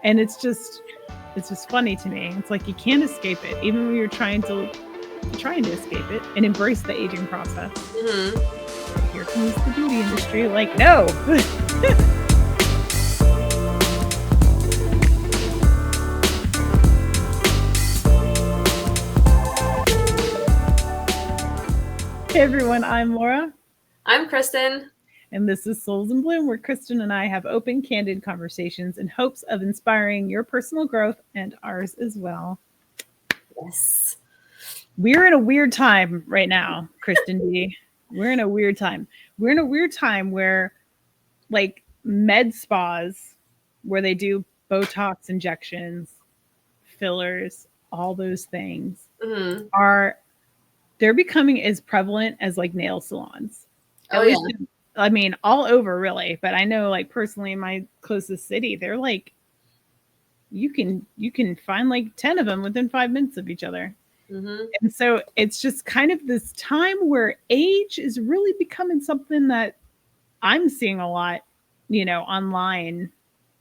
And it's just funny to me. It's like you can't escape it, even when you're trying to escape it and embrace the aging process. Here comes the beauty industry, like, no. Hey everyone, I'm Laura. I'm Kristen. And this is Souls in Bloom, where Kristen and I have open, candid conversations in hopes of inspiring your personal growth and ours as well. Yes. We're in a weird time right now, Kristen D. We're in a weird time. We're in a weird time where, like, med spas, where they do Botox injections, fillers, all those things, they're becoming as prevalent as like nail salons. At least, I mean, all over really. But I know, like, personally in my closest city, they're like, you can find like 10 of them within 5 minutes of each other. And so it's just kind of this time where age is really becoming something that I'm seeing a lot, online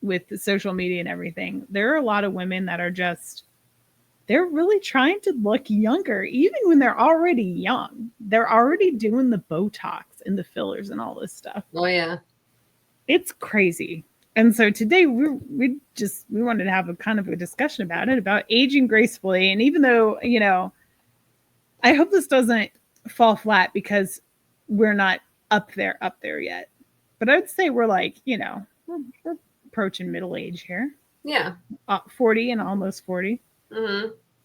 with the social media and everything. There are a lot of women that are just, they're really trying to look younger, even when they're already young. They're already doing the Botox and the fillers and all this stuff. Oh, yeah. It's crazy. And so today we wanted to have a kind of a discussion about it, about aging gracefully. And even though, I hope this doesn't fall flat because we're not up there yet. But I'd say we're like, we're approaching middle age here. Yeah. 40 and almost 40.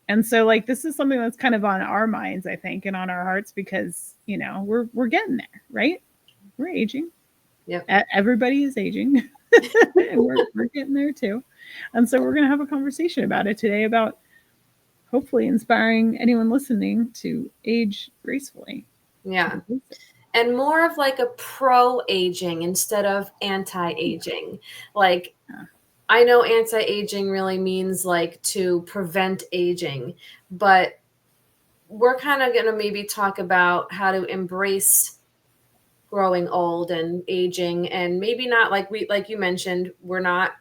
And so, like, this is something that's kind of on our minds, I think, and on our hearts because, we're getting there, right? We're aging. Yep. Everybody is aging. And we're getting there too. And so we're going to have a conversation about it today, about hopefully inspiring anyone listening to age gracefully. Yeah. And more of like a pro-aging instead of anti-aging. Like, I know anti-aging really means like to prevent aging, but we're kind of going to maybe talk about how to embrace growing old and aging, and maybe not like you mentioned, we're not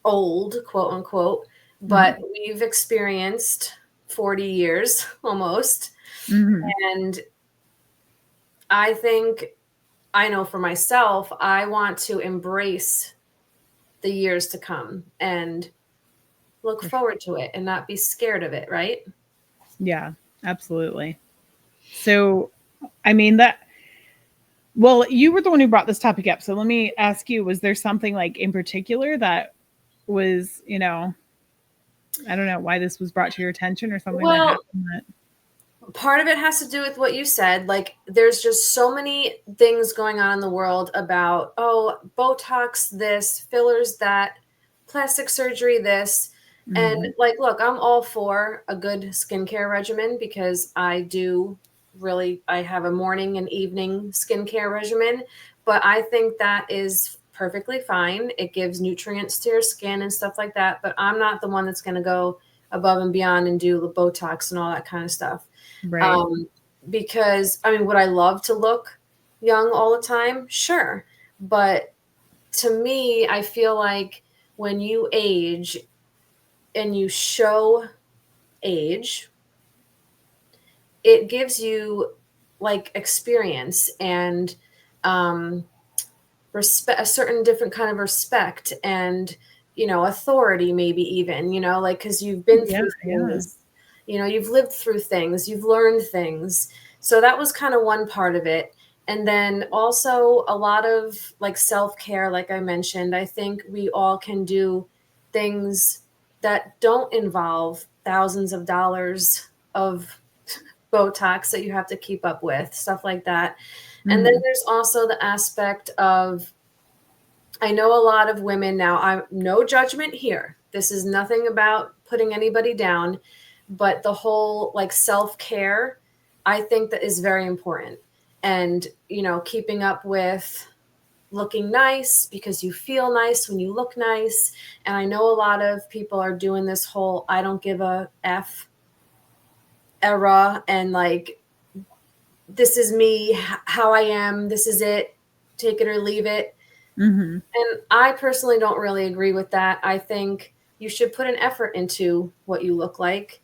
old, quote unquote, but we've experienced 40 years almost. And I think, I know for myself, I want to embrace the years to come and look forward to it and not be scared of it, right? Yeah, absolutely. So, I mean, well, you were the one who brought this topic up. So let me ask you, was there something like in particular that was, I don't know why this was brought to your attention or something that happened that... Part of it has to do with what you said. Like, there's just so many things going on in the world about, oh, Botox this, fillers that, plastic surgery this. And like, look, I'm all for a good skincare regimen because I have a morning and evening skincare regimen, but I think that is perfectly fine. It gives nutrients to your skin and stuff like that. But I'm not the one that's going to go above and beyond and do the Botox and all that kind of stuff. Right. Because, I mean, would I love to look young all the time? Sure. But to me, I feel like when you age and you show age, it gives you like experience and respect, a certain different kind of respect and, authority, maybe even, like, because you've been through things. You've lived through things, you've learned things. So that was kind of one part of it. And then also a lot of like self-care, like I mentioned. I think we all can do things that don't involve thousands of dollars of Botox that you have to keep up with, stuff like that. And then there's also the aspect of, I know a lot of women now, I'm no judgment here. This is nothing about putting anybody down. But the whole like self-care, I think that is very important. And, keeping up with looking nice because you feel nice when you look nice. And I know a lot of people are doing this whole, I don't give a F era. And like, this is me, how I am. This is it. Take it or leave it. Mm-hmm. And I personally don't really agree with that. I think you should put an effort into what you look like,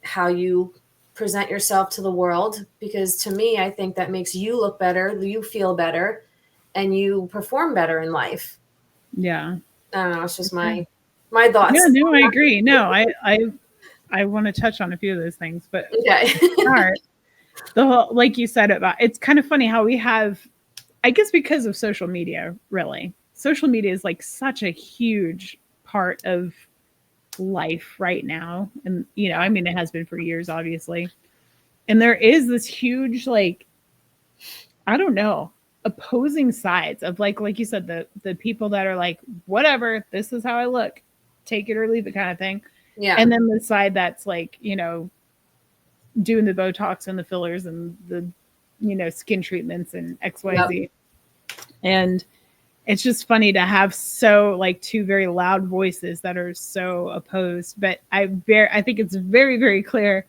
how you present yourself to the world, because to me, I think that makes you look better, you feel better, and you perform better in life. Yeah. I don't know. It's just Okay. my Yeah, thoughts. no, I agree. No, I want to touch on a few of those things, but Okay. to start, the whole, like you said about, it's kind of funny how we have, I guess because of social media, really. Social media is like such a huge part of life right now. And, you know, I mean, it has been for years, obviously. And there is this huge, like, I don't know, opposing sides of like you said, the people that are like, whatever, this is how I look, take it or leave it kind of thing. Yeah. And then the side that's like, you know, doing the Botox and the fillers and the, you know, skin treatments and Yep. XYZ. And it's just funny to have so like two very loud voices that are so opposed. But I think it's very, very clear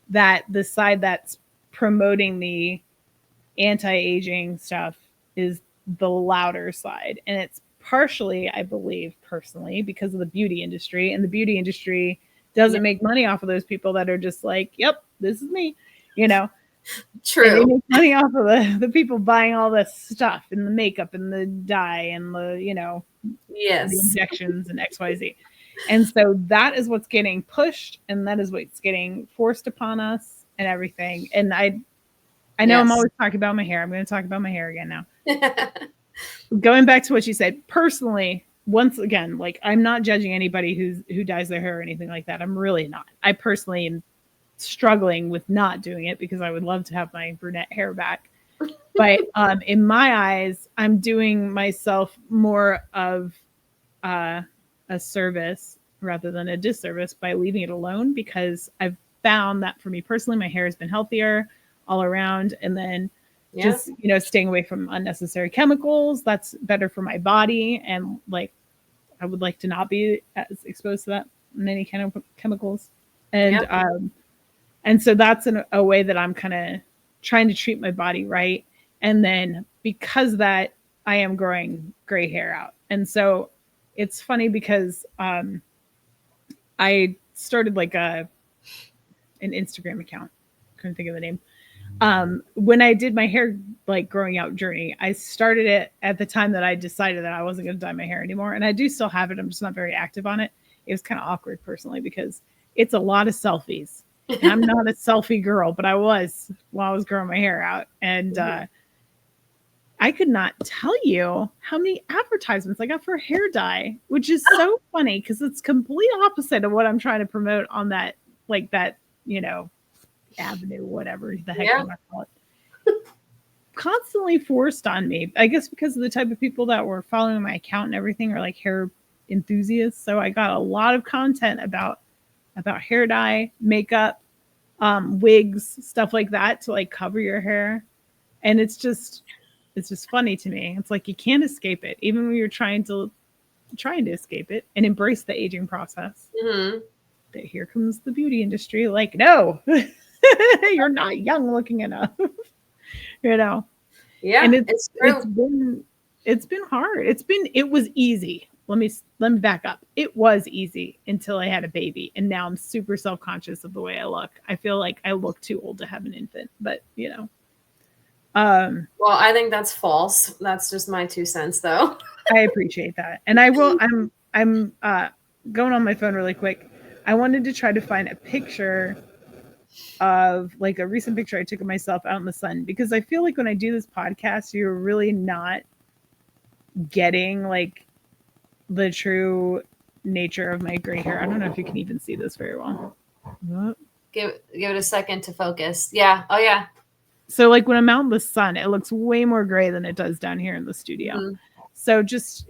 that the side that's promoting the anti-aging stuff is the louder side. And it's partially, I believe, personally, because of the beauty industry. And the beauty industry doesn't Yep. make money off of those people that are just like, yep, this is me, you know. And they True. make money off of the people buying all this stuff and the makeup and the dye and the, you know, the Yes. injections and XYZ. And so that is what's getting pushed and that is what's getting forced upon us and everything. And I know I'm Yes. always talking about my hair. I'm going to talk about my hair again now. Going back to what you said, personally, once again, like I'm not judging anybody who dyes their hair or anything like that. I'm really not. I personally am struggling with not doing it because I would love to have my brunette hair back. But in my eyes, I'm doing myself more of uh, a service rather than a disservice by leaving it alone because I've found that for me personally, my hair has been healthier all around. And then Yeah. just, you know, staying away from unnecessary chemicals, that's better for my body. And like, I would like to not be as exposed to that many kind of chemicals. And, Yep. and so that's a way that I'm kind of trying to treat my body right. And then because of that, I am growing gray hair out. And so it's funny because I started like an Instagram account. Couldn't think of the name. When I did my hair like growing out journey, I started it at the time that I decided that I wasn't going to dye my hair anymore. And I do still have it. I'm just not very active on it. It was kind of awkward personally because it's a lot of selfies. And I'm not a selfie girl, but I was while I was growing my hair out. And I could not tell you how many advertisements I got for hair dye, which is so funny because it's complete opposite of what I'm trying to promote on that, like that, you know, avenue, whatever the heck Yeah. you want to call it. Constantly forced on me, I guess because of the type of people that were following my account and everything are like hair enthusiasts. So I got a lot of content about hair dye, makeup, wigs, stuff like that to like cover your hair. And it's just funny to me. It's like you can't escape it, even when you're trying to escape it and embrace the aging process. Mm-hmm. That here comes the beauty industry, like, no, you're not young looking enough, you know. Yeah. And It's true. it's been hard. It was easy. Let me back up. It was easy until I had a baby, and now I'm super self conscious of the way I look. I feel like I look too old to have an infant, but you know. Well, I think that's false. That's just my 2 cents, though. I appreciate that. And I will I'm going on my phone really quick. I wanted to try to find a picture of like a recent picture I took of myself out in the sun because I feel like when I do this podcast, you're really not getting like the true nature of my gray hair. I don't know if you can even see this very well. Give it a second to focus. Yeah. Oh yeah. So like when I'm out in the sun, it looks way more gray than it does down here in the studio. Mm-hmm. So just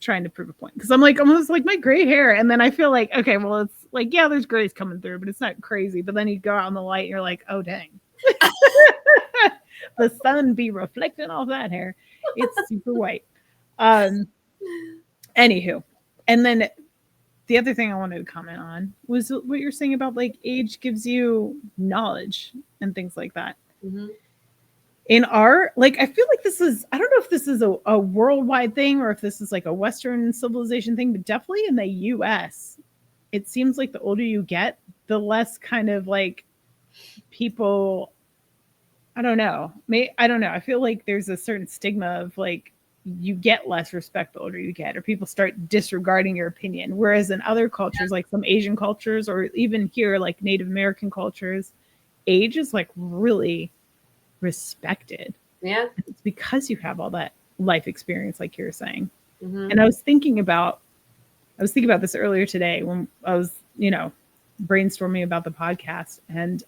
trying to prove a point because I'm like almost like my gray hair, and then I feel like okay, well it's like yeah, there's grays coming through, but it's not crazy. But then you go out in the light, and you're like, oh dang, the sun be reflecting off that hair. It's super white. Anywho, and then the other thing I wanted to comment on was what you're saying about like age gives you knowledge and things like that. Mm-hmm. in our, like, I feel like this is, I don't know if this is a worldwide thing or if this is like a Western civilization thing, but definitely in the US, it seems like the older you get, the less kind of like people, I don't know. I don't know. I feel like there's a certain stigma of like you get less respect the older you get, or people start disregarding your opinion. Whereas in other cultures, like some Asian cultures, or even here, like Native American cultures, age is like really respected. Yeah. And it's because you have all that life experience, like you're saying. Mm-hmm. And I was thinking about this earlier today when I was, brainstorming about the podcast. And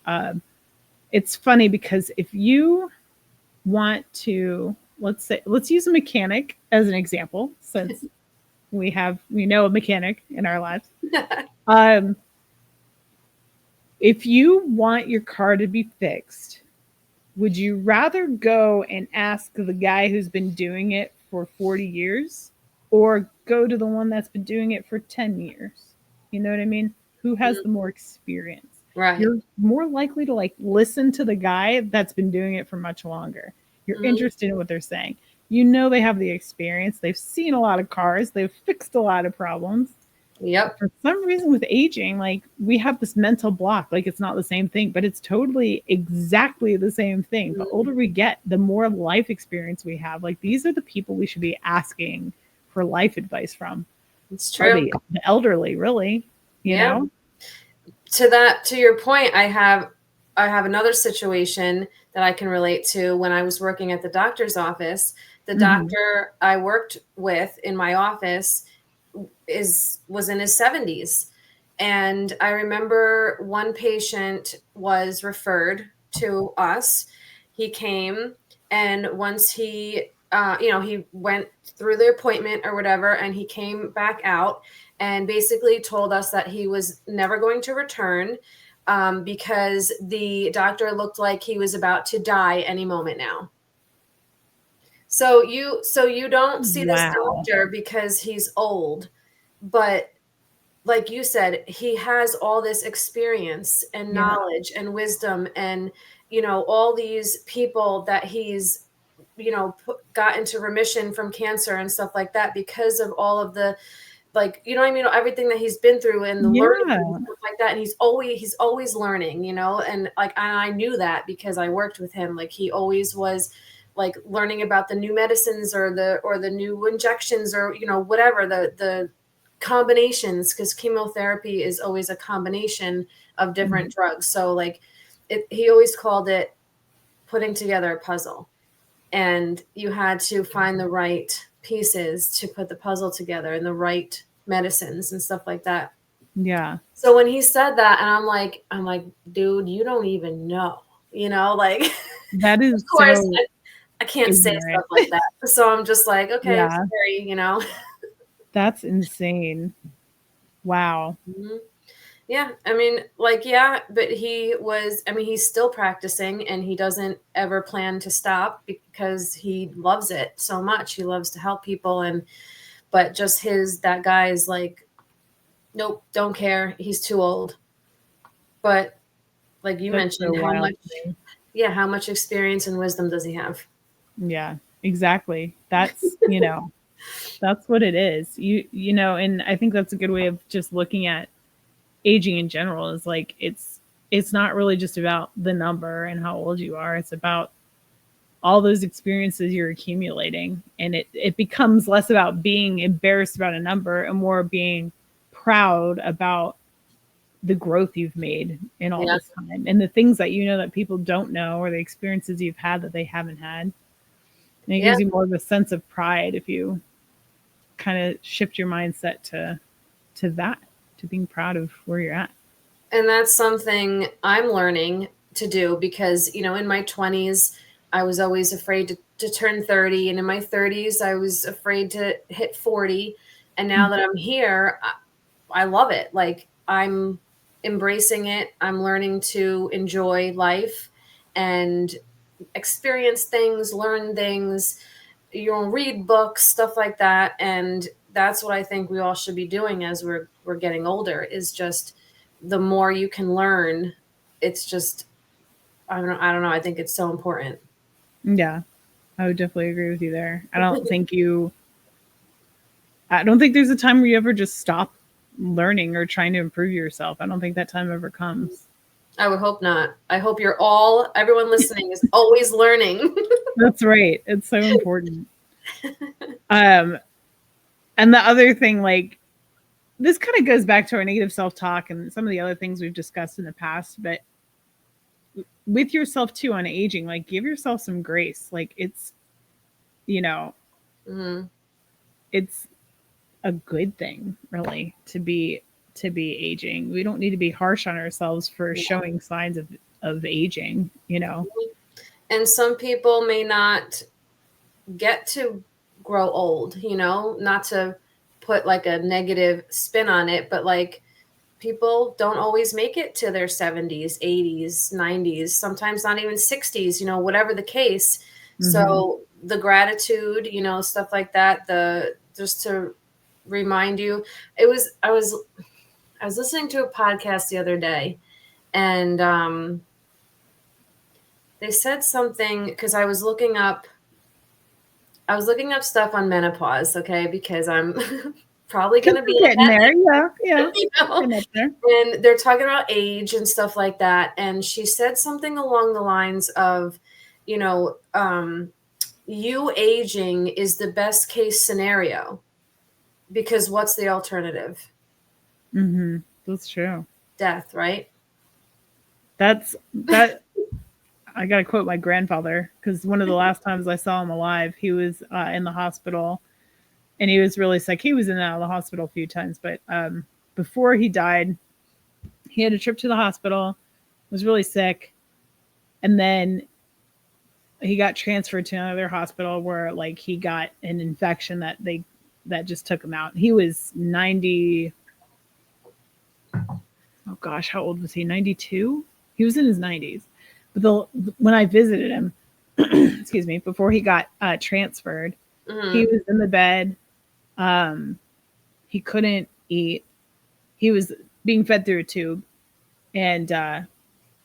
it's funny because if you want to, let's use a mechanic as an example, since we know a mechanic in our lives. Um, if you want your car to be fixed, would you rather go and ask the guy who's been doing it for 40 years or go to the one that's been doing it for 10 years? You know what I mean? Who has the more experience? Right. You're more likely to like listen to the guy that's been doing it for much longer. You're interested in what they're saying. You know they have the experience. They've seen a lot of cars. They've fixed a lot of problems. Yep. For some reason with aging, like we have this mental block, like it's not the same thing, but it's totally exactly the same thing. The older we get, the more life experience we have. Like these are the people we should be asking for life advice from. It's true. The elderly, really, you know? To your point, I have another situation that I can relate to. When I was working at the doctor's office, the doctor I worked with in my office was in his 70s. And I remember one patient was referred to us. He came, and once he he went through the appointment or whatever, and he came back out and basically told us that he was never going to return because the doctor looked like he was about to die any moment now. So you don't see this doctor because he's old, but like you said, he has all this experience and knowledge and wisdom, and all these people that he's got into remission from cancer and stuff like that because of all of the, like, everything that he's been through and the learning and stuff like that. And he's always learning, and like, and I knew that because I worked with him. Like he always was like learning about the new medicines or the new injections or, whatever the combinations, because chemotherapy is always a combination of different drugs. So like he always called it putting together a puzzle, and you had to find the right pieces to put the puzzle together and the right medicines and stuff like that. Yeah. So when he said that, and I'm like, dude, you don't even know, like that is, of course, so I can't say stuff like that. So I'm just like, okay, sorry, That's insane. Wow. Yeah. I mean, like, but he's still practicing, and he doesn't ever plan to stop because he loves it so much. He loves to help people. But just that guy's like, nope, don't care. He's too old. But like you mentioned, how much experience and wisdom does he have? Yeah, exactly. That's, that's what it is. And I think that's a good way of just looking at aging in general, is like it's not really just about the number and how old you are. It's about all those experiences you're accumulating, and it becomes less about being embarrassed about a number and more being proud about the growth you've made in all this time, and the things that that people don't know, or the experiences you've had that they haven't had. And it gives you more of a sense of pride if you kind of shift your mindset to that, to being proud of where you're at. And that's something I'm learning to do because, in my 20s, I was always afraid to turn 30. And in my 30s, I was afraid to hit 40. And now that I'm here, I love it. Like I'm embracing it. I'm learning to enjoy life and experience things, learn things, read books, stuff like that. And that's what I think we all should be doing as we're getting older, is just the more you can learn. It's just, I don't know. I think it's so important. Yeah, I would definitely agree with you there. I don't think there's a time where you ever just stop learning or trying to improve yourself. I don't think that time ever comes. I would hope not. I hope everyone listening is always learning. That's right. It's so important. Um, and the other thing, like, this kind of goes back to our negative self talk and some of the other things we've discussed in the past, but with yourself too on aging, like, give yourself some grace. Like, it's, you know, Mm-hmm. it's a good thing, really, to be aging. We don't need to be harsh on ourselves for Yeah. showing signs of aging, you know. And some people may not get to grow old, not to put like a negative spin on it, but like people don't always make it to their 70s, 80s, 90s, sometimes not even 60s, whatever the case. Mm-hmm. So the gratitude, stuff like that, the just to remind you, I was listening to a podcast the other day, and they said something because I was looking up stuff on menopause, okay, because I'm probably going to be at Getting that there, yeah, age, yeah, getting up there. and they're talking about age and stuff like that. And she said something along the lines of, you know, um, you aging is the best case scenario because what's the alternative? Mm-hmm. That's true. Death, right? That. I gotta quote my grandfather because one of the last times I saw him alive, he was in the hospital and he was really sick. He was in and out of the hospital a few times, but before he died, he had a trip to the hospital, was really sick, and then he got transferred to another hospital where like he got an infection that just took him out. He was 90. Oh gosh, how old was he? 92. He was in his 90s. But when I visited him, excuse me, before he got transferred, he Mm-hmm. was in the bed. He couldn't eat. He was being fed through a tube, and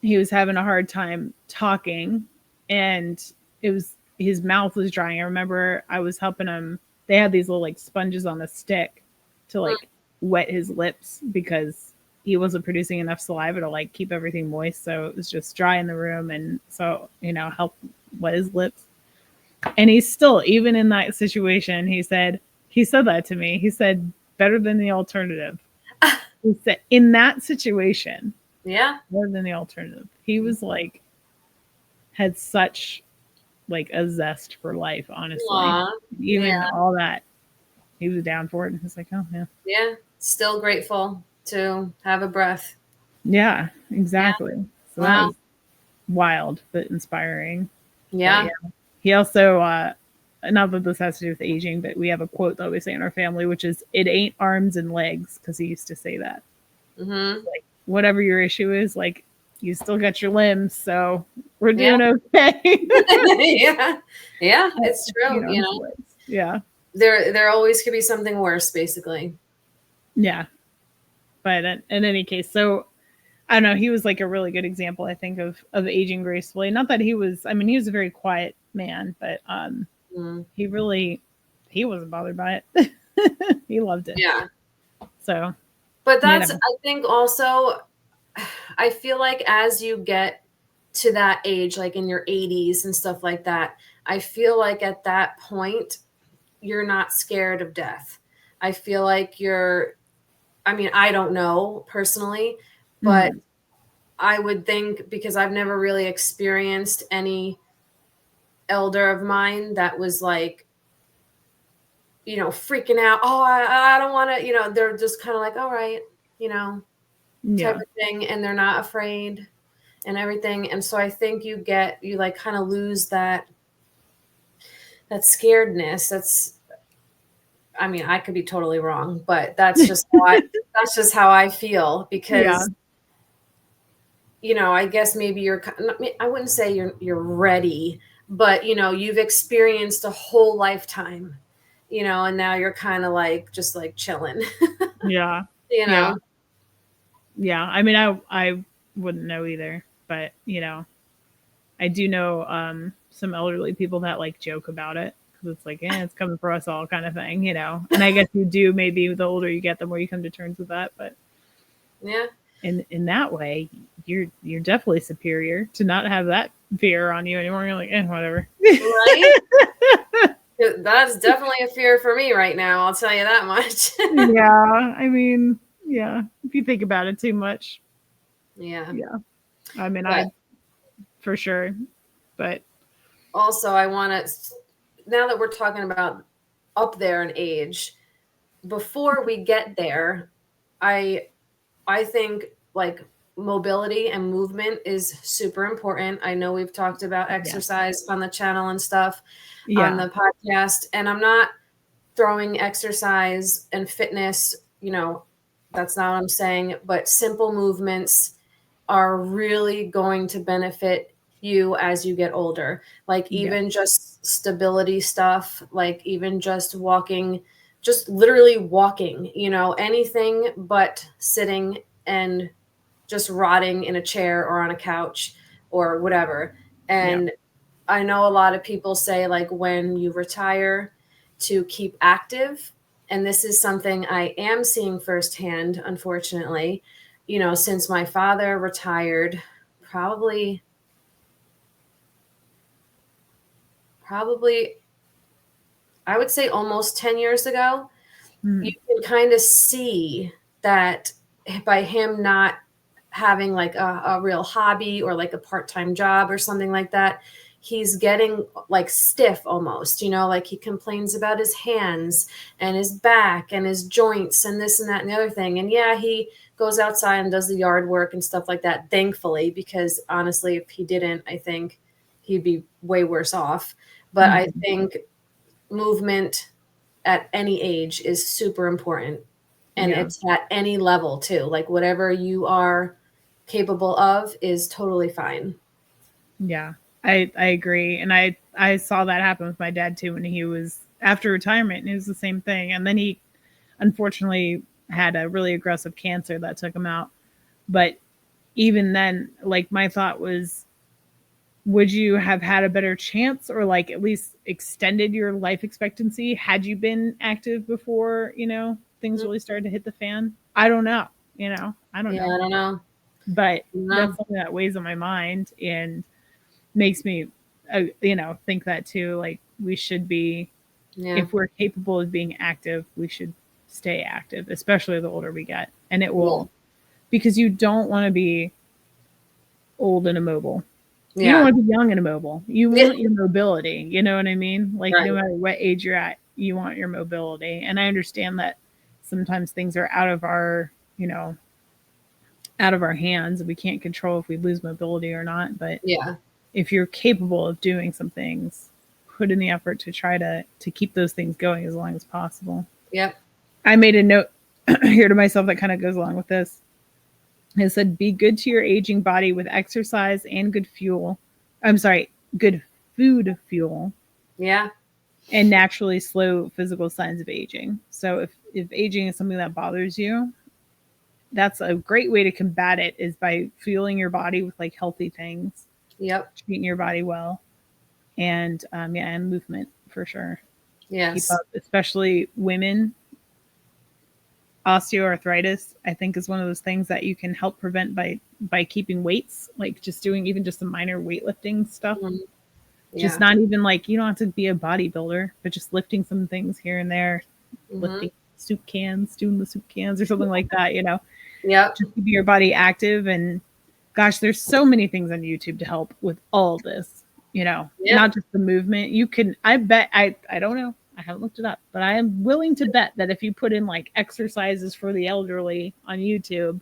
he was having a hard time talking, and it was his mouth was drying. I remember I was helping him. They had these little like sponges on the stick to like wet his lips because he wasn't producing enough saliva to like keep everything moist, so it was just dry in the room, and so help wet his lips. And he's still, even in that situation, he said that to me. He said, better than the alternative. He said, in that situation, Yeah. better than the alternative. He was like, had such like a zest for life, honestly. Aw. Even Yeah. all that, he was down for it. And he's like, oh, yeah. Yeah. Still grateful to have a breath. Yeah, Yeah. exactly. So that Wow. was wild, but inspiring. But Yeah. yeah, he also, not that this has to do with aging, but we have a quote that we say in our family, which is, it ain't arms and legs, because he used to say that. Mm-hmm. Like, whatever your issue is, like, you still got your limbs, so we're Yeah. doing okay. Yeah. Yeah. It's true. His legs. Yeah. There always could be something worse, basically. Yeah. But in any case, so I don't know, he was like a really good example, I think, of aging gracefully. Not that he was, I mean, he was a very quiet man, but Mm. he wasn't bothered by it. He loved it. Yeah. So, But you that's, know. I think also, I feel like as you get to that age, like in your 80s and stuff like that, I feel like at that point, you're not scared of death. I feel like I mean, I don't know personally, but Mhm. I would think because I've never really experienced any elder of mine that was like, freaking out. Oh, I don't want to, they're just kind of like, all right, you know, type Yeah. of thing. And they're not afraid and everything. And so I think you like kind of lose that scaredness. I mean, I could be totally wrong, but that's just how I feel Yeah. because, I guess maybe I wouldn't say you're ready, but you've experienced a whole lifetime, and now you're kind of like just like chilling, Yeah. you Yeah. know. Yeah. I mean, I wouldn't know either, but I do know. some elderly people that like joke about it because it's like, it's coming for us all kind of thing, you know. And I guess you do, maybe the older you get, the more you come to terms with that. But yeah, in that way, you're definitely superior to not have that fear on you anymore. You're like, whatever. right. That's definitely a fear for me right now. I'll tell you that much. Yeah, I mean, yeah. If you think about it too much, Yeah. yeah. I mean, But for sure. But also, I want to, now that we're talking about up there in age, before we get there, I think like mobility and movement is super important. I know we've talked about exercise on the channel and stuff on the podcast, and I'm not throwing exercise and fitness, that's not what I'm saying, but simple movements are really going to benefit you as you get older. Like even just stability stuff, like even just walking, just literally walking, anything but sitting and just rotting in a chair or on a couch or whatever. And I know a lot of people say like when you retire to keep active, and this is something I am seeing firsthand, unfortunately, since my father retired probably I would say almost 10 years ago, you can kind of see that by him not having like a real hobby or like a part-time job or something like that, he's getting like stiff almost, like he complains about his hands and his back and his joints and this and that and the other thing. And yeah, he goes outside and does the yard work and stuff like that, thankfully, because honestly, if he didn't, I think he'd be way worse off. But I think movement at any age is super important. And it's at any level too. Like whatever you are capable of is totally fine. Yeah, I agree. And I saw that happen with my dad too when he was after retirement, and it was the same thing. And then he unfortunately had a really aggressive cancer that took him out. But even then, like my thought was, would you have had a better chance or like at least extended your life expectancy had you been active before, things really started to hit the fan? I don't know. I don't know. I don't know. But that's something that weighs on my mind and makes me, think that too. Like we should be, if we're capable of being active, we should stay active, especially the older we get. And it will, because you don't want to be old and immobile. You don't want to be young and immobile. You want your mobility. You know what I mean? Like no matter what age you're at, you want your mobility. And I understand that sometimes things are out of our, out of our hands. We can't control if we lose mobility or not. But if you're capable of doing some things, put in the effort to try to keep those things going as long as possible. Yep. I made a note here to myself that kind of goes along with this. It said, be good to your aging body with exercise and good fuel. I'm sorry, good food fuel. Yeah. And naturally slow physical signs of aging. So if aging is something that bothers you, that's a great way to combat it is by fueling your body with like healthy things. Yep. Treating your body well. And and movement for sure. Yes. Keep up, especially women. Osteoarthritis, I think, is one of those things that you can help prevent by keeping weights, like just doing even just some minor weightlifting stuff. Just not even like, you don't have to be a bodybuilder, but just lifting some things here and there, lifting soup cans, doing the soup cans or something like that, Yeah. Just keep your body active. And gosh, there's so many things on YouTube to help with all this, not just the movement. You can, I bet, I don't know. I haven't looked it up, but I am willing to bet that if you put in like exercises for the elderly on YouTube,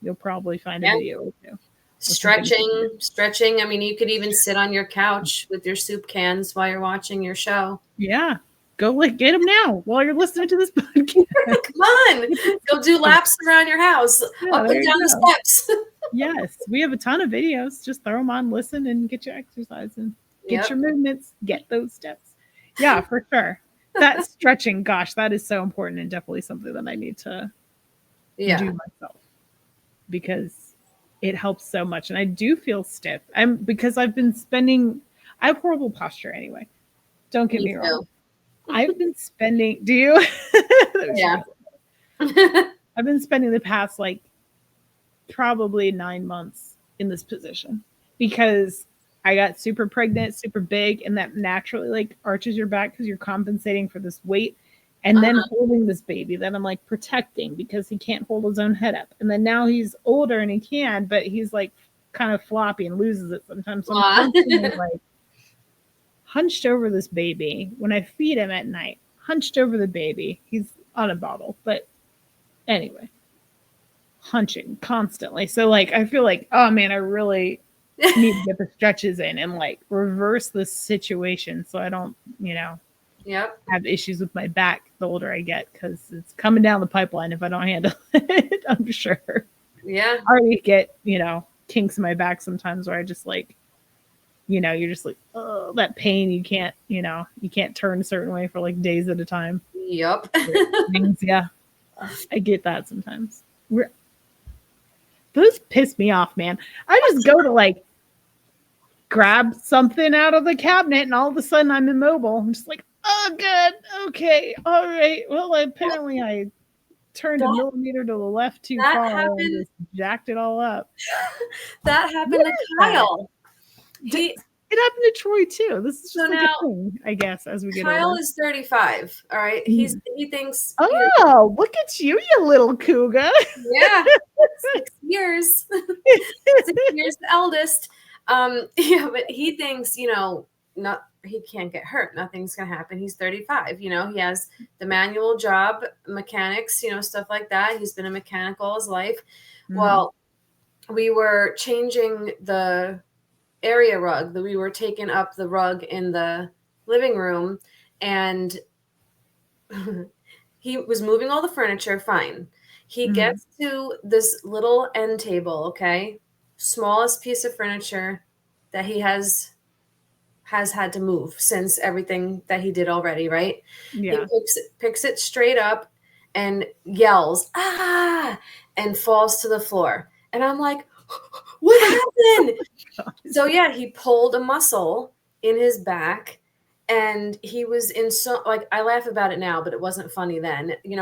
you'll probably find a video or two. Stretching. I mean, you could even sit on your couch with your soup cans while you're watching your show. Yeah. Go get them now while you're listening to this podcast. Come on. Go do laps around your house, up and down the steps. Yes. We have a ton of videos. Just throw them on, listen, and get your exercise and get your movements, get those steps. Yeah, for sure. That stretching, gosh, that is so important and definitely something that I need to do myself because it helps so much. And I do feel stiff. Because I've been spending, I have horrible posture anyway. Don't get me too. wrong. I've been spending, do you? Yeah. I've been spending the past like probably 9 months in this position because I got super pregnant, super big, and that naturally like arches your back because you're compensating for this weight. And then holding this baby that I'm like protecting because he can't hold his own head up. And then now he's older and he can, but he's like kind of floppy and loses it sometimes. So I'm constantly like hunched over this baby when I feed him at night, hunched over the baby. He's on a bottle, but anyway, hunching constantly. So like I feel like, oh man, I really need to get the stretches in and like reverse this situation so I don't, have issues with my back the older I get because it's coming down the pipeline if I don't handle it. I'm sure. Yeah. I already get, kinks in my back sometimes where I just like, you're just like, oh, that pain. You can't turn a certain way for like days at a time. Yep. Yeah. I get that sometimes. Those piss me off, man. I just go to like grab something out of the cabinet and all of a sudden I'm immobile. I'm just like, oh, good. Okay. All right. Well, apparently I turned a millimeter to the left too far and just jacked it all up. That happened to Kyle. It happened to Troy too. This is just like a thing, I guess, as we get older. Kyle is 35. All right. He thinks. Oh, look at you little cougar. Yeah. 6 years. 6 years the eldest. Yeah, but he thinks, he can't get hurt. Nothing's going to happen. He's 35. He has the manual job, mechanics, stuff like that. He's been a mechanic all his life. Mm-hmm. Well, we were changing the area rug. We were taking up the rug in the living room, and he was moving all the furniture. Fine. He gets to this little end table, okay? Smallest piece of furniture that he has had to move since everything that he did already, right? Yeah. He picks it straight up and yells, ah, and falls to the floor. And I'm like, what happened? So yeah, he pulled a muscle in his back and he was in I laugh about it now, but it wasn't funny then. He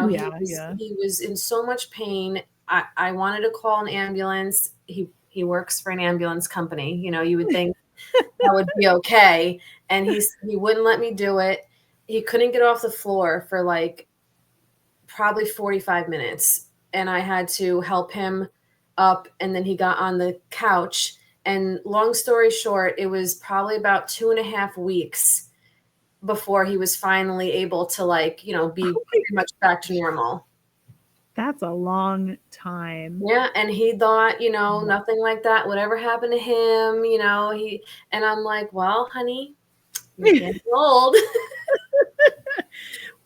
was in so much pain. I wanted to call an ambulance. He works for an ambulance company. You would think that would be okay. And he wouldn't let me do it. He couldn't get off the floor for like probably 45 minutes. And I had to help him up. And then he got on the couch. And long story short, it was probably about 2.5 weeks before he was finally able to be pretty much back to normal. That's a long time. Yeah. And he thought, nothing like that would ever happen to him, and I'm like, well, honey, you're getting old.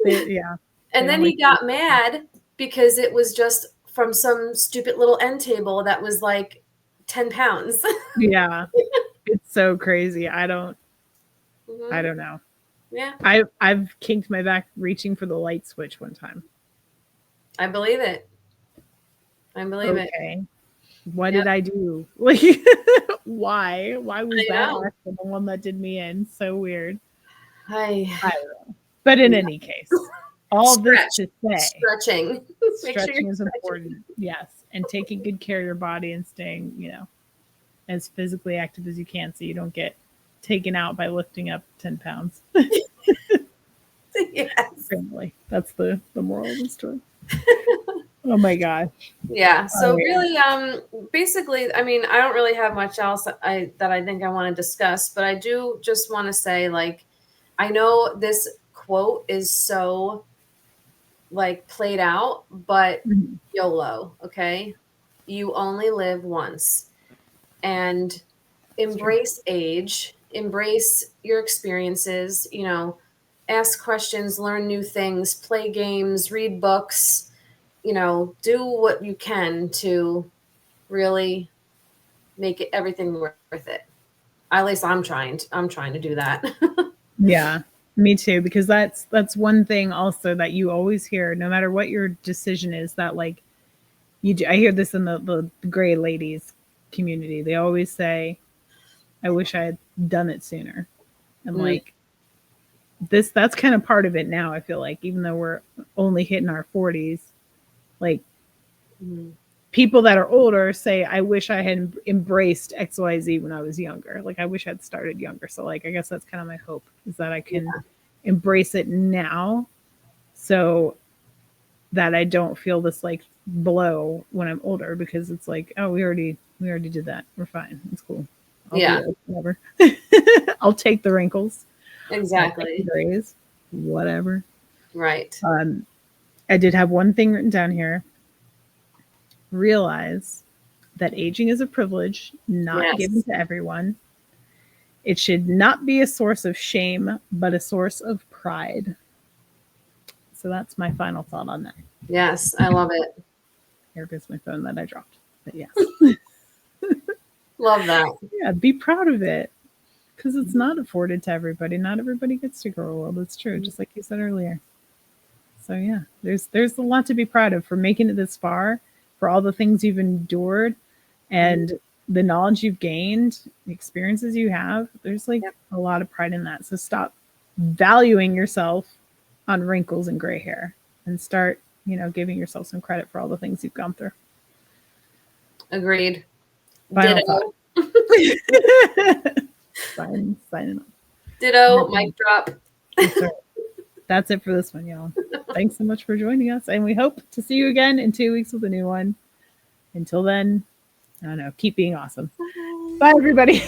Yeah. And then he got mad because it was just from some stupid little end table that was like 10 pounds. Yeah. It's so crazy. I don't know. Yeah. I've kinked my back reaching for the light switch one time. I believe it. Okay. What did I do? Like, why? Why was that the one that did me in? So weird. I don't know. But in any case, all this to say, stretching is important. Yes, and taking good care of your body and staying, as physically active as you can, so you don't get taken out by lifting up 10 pounds. Yes, family. That's the moral of the story. Oh my gosh. Yeah. So really, basically, I mean, I don't really have much else that I think I want to discuss, but I do just want to say, like, I know this quote is so played out, but YOLO, okay? You only live once, and embrace age, embrace your experiences, ask questions, learn new things, play games, read books, do what you can to really make everything worth it. At least I'm trying to do that. Yeah, me too, because that's one thing also that you always hear, no matter what your decision is, that I hear this in the gray ladies community. They always say, I wish I had done it sooner. And like that's kind of part of it now, I feel like, even though we're only hitting our 40s, like people that are older say, I wish I had embraced XYZ when I was younger. Like I wish I'd started younger. So like I guess that's kind of my hope, is that I can embrace it now so that I don't feel this like blow when I'm older, because it's like, oh, we already did that. We're fine. It's cool. Whatever. I'll take the wrinkles. Exactly. Grays, whatever. Right. I did have one thing written down here. Realize that aging is a privilege not given to everyone. It should not be a source of shame, but a source of pride. So that's my final thought on that. Yes, I love it. Here goes my phone that I dropped. But yes. Love that. Yeah, be proud of it, because it's not afforded to everybody. Not everybody gets to grow old. It's true, just like you said earlier. So yeah, there's a lot to be proud of for making it this far, for all the things you've endured, and the knowledge you've gained, the experiences you have. There's like a lot of pride in that. So stop valuing yourself on wrinkles and gray hair, and start, giving yourself some credit for all the things you've gone through. Agreed. Ditto. Signing off. Ditto. Mic drop. That's it for this one, y'all. Thanks so much for joining us, and we hope to see you again in 2 weeks with a new one. Until then, I don't know, keep being awesome. Bye, everybody.